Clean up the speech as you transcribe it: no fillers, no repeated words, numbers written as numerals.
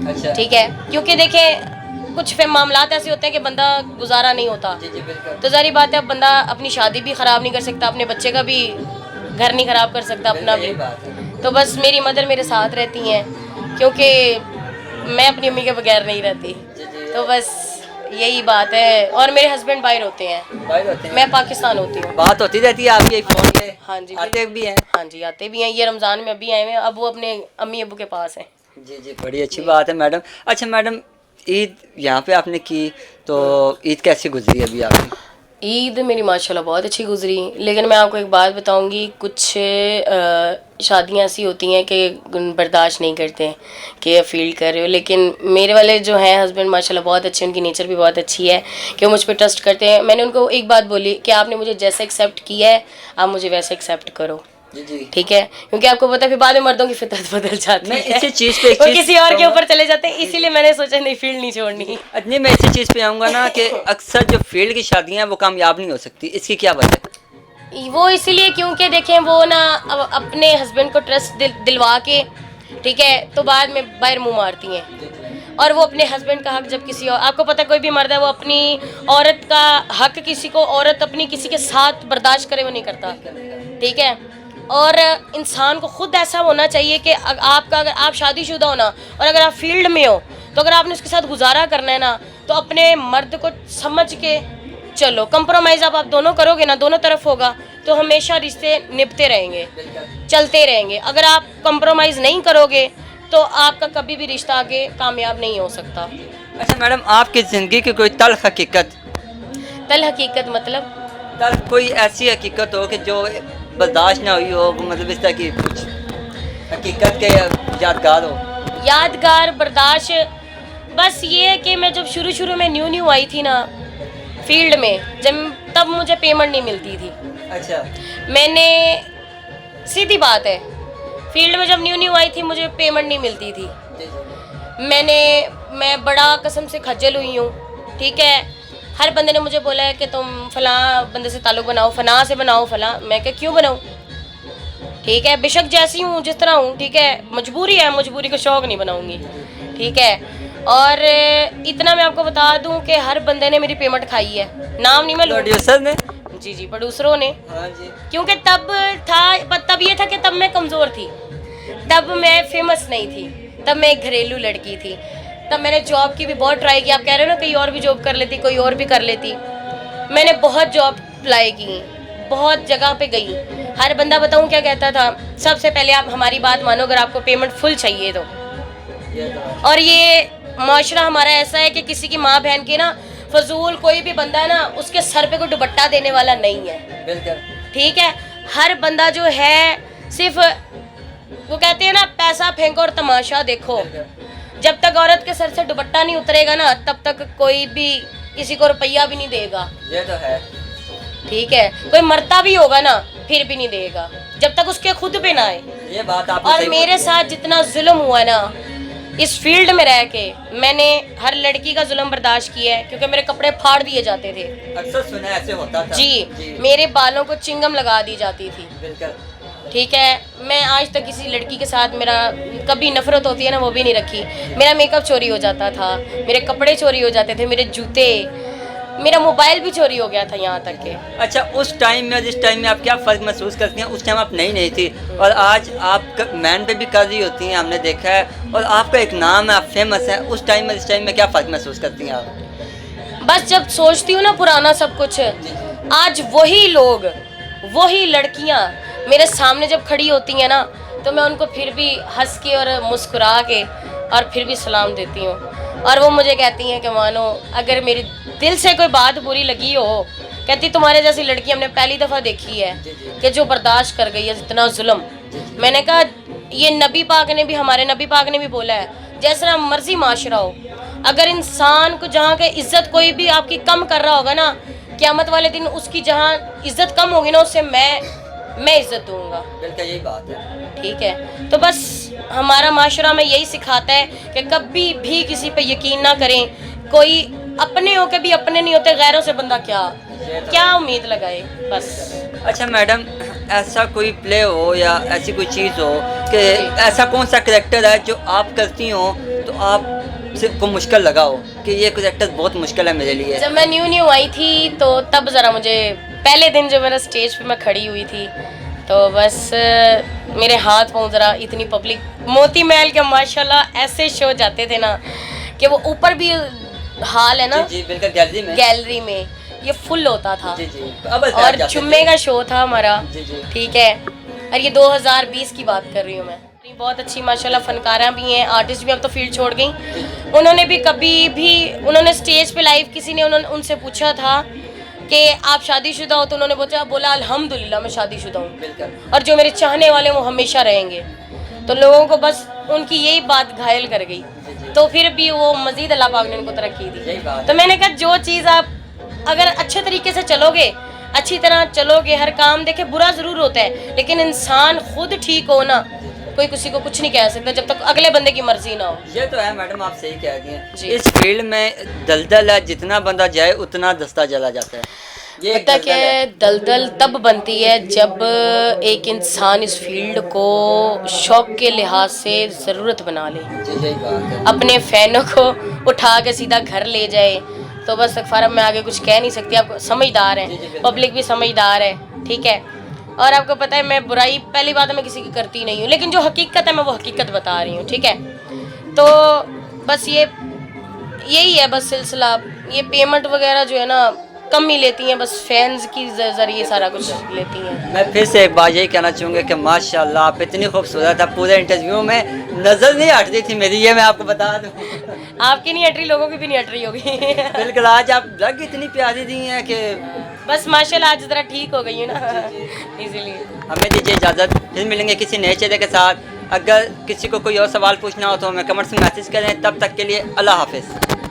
अच्छा। ठीक है, क्योंकि देखें कुछ मामलात ऐसे होते हैं कि बंदा गुजारा नहीं होता, जी जी बिल्कुल। तो जारी बात है अब बंदा अपनी शादी भी ख़राब नहीं कर सकता, अपने बच्चे का भी घर नहीं ख़राब कर सकता अपना बिल्कुल भी। यही बात है। तो बस मेरी मदर मेरे साथ रहती हैं, क्योंकि मैं अपनी अम्मी के बगैर नहीं रहती। जी जी। तो बस यही बात है। और मेरे हस्बैंड बाहर होते हैं, बाहर होते हैं। मैं पाकिस्तान होती हूँ। बात होती रहती है आपकी फ़ोन पे। हाँ जी आते भी हैं। हाँ जी, आते भी हैं। ये रमज़ान में अभी आए हुए हैं, अब वो अपने अम्मी अब्बू के पास हैं। जी जी, बड़ी अच्छी जी। बात है मैडम। अच्छा मैडम, ईद यहाँ पे आपने की, तो ईद कैसी गुजरी अभी आपकी? ईद मेरी माशाल्लाह बहुत अच्छी गुजरी, लेकिन मैं आपको एक बात बताऊंगी, कुछ शादियां ऐसी होती हैं कि बर्दाश्त नहीं करते हैं कि फील कर रहे हो, लेकिन मेरे वाले जो हैं हस्बैंड माशाल्लाह बहुत अच्छे, उनकी नेचर भी बहुत अच्छी है कि वो मुझ पर ट्रस्ट करते हैं। मैंने उनको एक बात बोली कि आपने मुझे जैसे एक्सेप्ट किया है, आप मुझे वैसे एक्सेप्ट करो, जी जी। ठीक है, क्योंकि आपको पता है फिर बाद में मर्दों की फितरत बदल जाती मैं है, इसी चीज़ पे एक वो चीज़ किसी और के कहूँगा। ऊपर चले जाते हैं, इसीलिए मैंने सोचा नहीं, फील्ड नहीं छोड़नी। नहीं, मैं इसी चीज़ पे आऊँगा ना कि अक्सर जो फील्ड की शादियाँ हैं वो कामयाब नहीं हो सकती, इसकी क्या वजह है? वो इसीलिए क्योंकि देखें वो ना अब अपने हस्बैंड को ट्रस्ट दिलवा के, ठीक है, तो बाद में बाहर मुंह मारती हैं। और वो अपने हस्बैंड का हक जब किसी और, आपको पता है कोई भी मर्द है वो अपनी औरत का हक किसी को, औरत अपनी किसी के साथ बर्दाश्त करे वो नहीं करता, ठीक है। और इंसान को खुद ऐसा होना चाहिए कि आपका, अगर आप शादीशुदा हो ना, और अगर आप फील्ड में हो, तो अगर आपने उसके साथ गुजारा करना है ना, तो अपने मर्द को समझ के चलो, कंप्रोमाइज़ आप दोनों करोगे ना, दोनों तरफ होगा, तो हमेशा रिश्ते निभते रहेंगे, चलते रहेंगे। अगर आप कंप्रोमाइज़ नहीं करोगे तो आपका कभी भी रिश्ता आगे कामयाब नहीं हो सकता। अच्छा मैडम, आपकी ज़िंदगी की कोई तल्ख़ हकीकत, तल हकीकत मतलब तल्ख़ कोई ऐसी हकीकत हो कि जो बर्दाश्त ना हुई हो, मतलब इस तरह की कुछ हकीकत के यादगार हो? यादगार बर्दाश्त, बस ये है कि मैं जब शुरू शुरू में न्यू न्यू आई थी ना फील्ड में, जब तब मुझे पेमेंट नहीं मिलती थी। अच्छा। मैंने, सीधी बात है, फील्ड में जब न्यू न्यू आई थी मुझे पेमेंट नहीं मिलती थी। जी जी। मैं बड़ा कसम से खज्जल हुई हूँ, ठीक है। हर बंदे ने मुझे बोला है कि तुम फलां बंदे से ताल्लुक़ बनाओ, फलां से बनाओ, फलां। मैं क्या क्यों बनाऊँ, ठीक है, बेशक जैसी हूँ जिस तरह हूँ, ठीक है, मजबूरी है, मजबूरी का शौक़ नहीं बनाऊँगी, ठीक है। और इतना मैं आपको बता दूँ कि हर बंदे ने मेरी पेमेंट खाई है, नाम नहीं मैं लूँ। प्रोड्यूसर ने? जी जी, प्रोड्यूसरों ने। हाँ जी। क्योंकि तब था, तब ये था कि तब मैं कमज़ोर थी, तब मैं फेमस नहीं थी, तब मैं एक घरेलू लड़की थी। तब मैंने जॉब की भी बहुत ट्राई की, आप कह रहे हो ना कहीं और भी जॉब कर लेती, कोई और भी कर लेती। मैंने बहुत जॉब अप्लाई की, बहुत जगह पे गई। हर बंदा बताऊँ क्या कहता था, सबसे पहले आप हमारी बात मानो, अगर आपको पेमेंट फुल चाहिए तो। और ये माशरा हमारा ऐसा है कि किसी की माँ बहन के ना फजूल कोई भी बंदा है ना, उसके सर पे कोई दुपट्टा देने वाला नहीं है, बिल्कुल। ठीक है। हर बंदा जो है सिर्फ, वो कहते हैं ना, पैसा फेंको और तमाशा देखो। जब तक औरत के सर से दुपट्टा नहीं उतरेगा ना, तब तक कोई भी किसी को रुपया भी नहीं देगा, ये तो है। ठीक है। कोई मरता भी होगा ना फिर भी नहीं देगा, जब तक उसके खुद पे ना आए। ये बात आपने और सही मेरे साथ जितना जुल्म हुआ है ना इस फील्ड में रह के, मैंने हर लड़की का जुल्म बर्दाश्त किया है, क्योंकि मेरे कपड़े फाड़ दिए जाते थे। अक्सर सुना है, ऐसे होता था। जी, मेरे बालों को चिंगम लगा दी जाती थी, बिल्कुल। ठीक है। मैं आज तक किसी लड़की के साथ, मेरा कभी नफरत होती है ना वो भी नहीं रखी। मेरा मेकअप चोरी हो जाता था, मेरे कपड़े चोरी हो जाते थे, मेरे जूते, मेरा मोबाइल भी चोरी हो गया था, यहाँ तक के। अच्छा, उस टाइम में जिस टाइम में आप क्या फ़र्क महसूस करती हैं? उस टाइम आप नहीं थी, और आज आप मैन पे भी कर रही होती हैं, हमने देखा है, और आपका एक नाम है, आप फेमस हैं। उस टाइम में इस टाइम में क्या फ़र्क महसूस करती हैं आप? बस जब सोचती हूँ ना पुराना सब कुछ, आज वही लोग, वही लड़कियाँ मेरे सामने जब खड़ी होती हैं ना, तो मैं उनको फिर भी हंस के और मुस्कुरा के और फिर भी सलाम देती हूँ। और वो मुझे कहती हैं कि मानो अगर मेरे दिल से कोई बात बुरी लगी हो, कहती तुम्हारे जैसी लड़की हमने पहली दफ़ा देखी है कि जो बर्दाश्त कर गई है इतना जुल्म। मैंने कहा ये नबी पाक ने भी, हमारे नबी पाक ने भी बोला है, जैसा मर्जी माशरा हो, अगर इंसान को जहाँ के इज्जत कोई भी आपकी कम कर रहा होगा ना, क़यामत वाले दिन उसकी जहाँ इज्जत कम होगी ना, उससे मैं इज्जत दूंगा। बिल्कुल यही बात है। ठीक है, तो बस हमारा माशरा में यही सिखाता है कि कभी भी किसी पे यकीन ना करें। कोई अपने हो के भी अपने नहीं होते, गैरों से बंदा क्या उम्मीद लगाए, बस। अच्छा मैडम, ऐसा कोई प्ले हो या ऐसी कोई चीज़ हो कि ऐसा कौन सा करेक्टर है जो आप करती हो तो आप से को मुश्किल लगा हो कि ये करेक्टर बहुत मुश्किल है मेरे लिए? जब मैं न्यू न्यू आई थी तो तब ज़रा मुझे पहले दिन जो मेरा स्टेज पे मैं खड़ी हुई थी तो बस मेरे हाथ पाँव ज़रा इतनी पब्लिक, मोती महल के माशाल्लाह ऐसे शो जाते थे ना कि वो ऊपर भी हाल है ना जी जी बिल्कुल, गैलरी में ये फुल होता था। जी जी अब और जुम्मे का शो था हमारा, जी जी ठीक है। और ये 2020 की बात कर रही हूँ मैं। बहुत अच्छी माशाल्लाह फनकारा भी हैं, आर्टिस्ट भी अब तो फील्ड छोड़ गई। उन्होंने भी कभी भी उन्होंने स्टेज पे लाइव किसी ने उनसे पूछा था कि आप शादीशुदा हो, तो उन्होंने बोला अल्हम्दुलिल्लाह मैं शादीशुदा हूँ, बिल्कुल। और जो मेरे चाहने वाले वो हमेशा रहेंगे। तो लोगों को बस उनकी यही बात घायल कर गई, तो फिर भी वो मज़ीद अल्लाह पाक ने उनको तरक्की दी। तो मैंने कहा जो चीज़ आप अगर अच्छे तरीके से चलोगे, अच्छी तरह चलोगे, हर काम देखे बुरा ज़रूर होता है, लेकिन इंसान खुद ठीक हो ना, कोई किसी को कुछ नहीं कह सकता जब तक अगले बंदे की मर्जी ना हो। ये तो है मैडम, आप सही कह रही हैं। जी। इस फील्ड में दलदल है, जितना बंदा जाए उतना दस्ता जला जाता है। ये एक पता दलदल क्या है। है, दलदल तब बनती है जब एक इंसान इस फील्ड को शौक के लिहाज से ज़रूरत बना ले, जी यही बात है। अपने फैनों को उठा के सीधा घर ले जाए। तो बस अखबार में आगे कुछ कह नहीं सकती, आप समझदार जी, जी, हैं, बिल्कुल। पब्लिक भी समझदार है, ठीक है। और आपको पता है मैं बुराई पहली बात है मैं किसी की करती नहीं हूँ, लेकिन जो हकीकत है मैं वो हकीकत बता रही हूँ, ठीक है। तो बस यही है बस सिलसिला। ये पेमेंट वगैरह जो है ना कम ही लेती हैं, बस फैंस की ज़रिए सारा कुछ लेती हैं। मैं फिर से एक बार यही कहना चाहूँगा कि माशाल्लाह आप इतनी खूबसूरत है, पूरे इंटरव्यू में नज़र नहीं हट रही थी मेरी, ये मैं आपको बता दूँ। आपकी नहीं हट रही, लोगों की भी नहीं हट रही होगी। बिल्कुल, आज आप लग इतनी प्यारी दी हैं कि बस माशाल्लाह आज ज़रा ठीक हो गई हूँ ना, इसीलिए। हमें दीजिए इजाज़त, फिर मिलेंगे किसी नए चेहरे के साथ। अगर किसी को कोई और सवाल पूछना हो तो हमें कमेंट्स में मैसेज करें। तब तक के लिए अल्लाह हाफिज़।